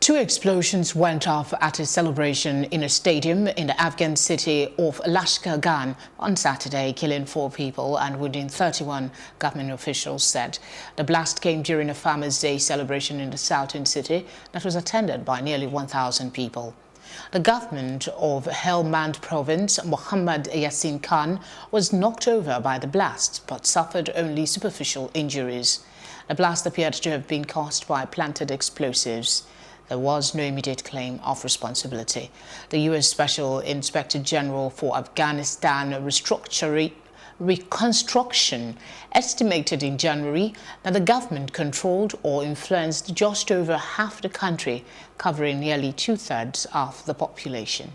Two explosions went off at a celebration in a stadium in the Afghan city of Lashkar Gah on Saturday, killing 4 people and wounding 31, government officials said. The blast came during a Farmers' Day celebration in the southern city that was attended by nearly 1,000 people. The government of Helmand province, Muhammad Yasin Khan, was knocked over by the blast but suffered only superficial injuries. The blast appeared to have been caused by planted explosives. There was no immediate claim of responsibility. The U.S. Special Inspector General for Afghanistan Reconstruction estimated in January that the government controlled or influenced just over half the country, covering nearly 2/3 of the population.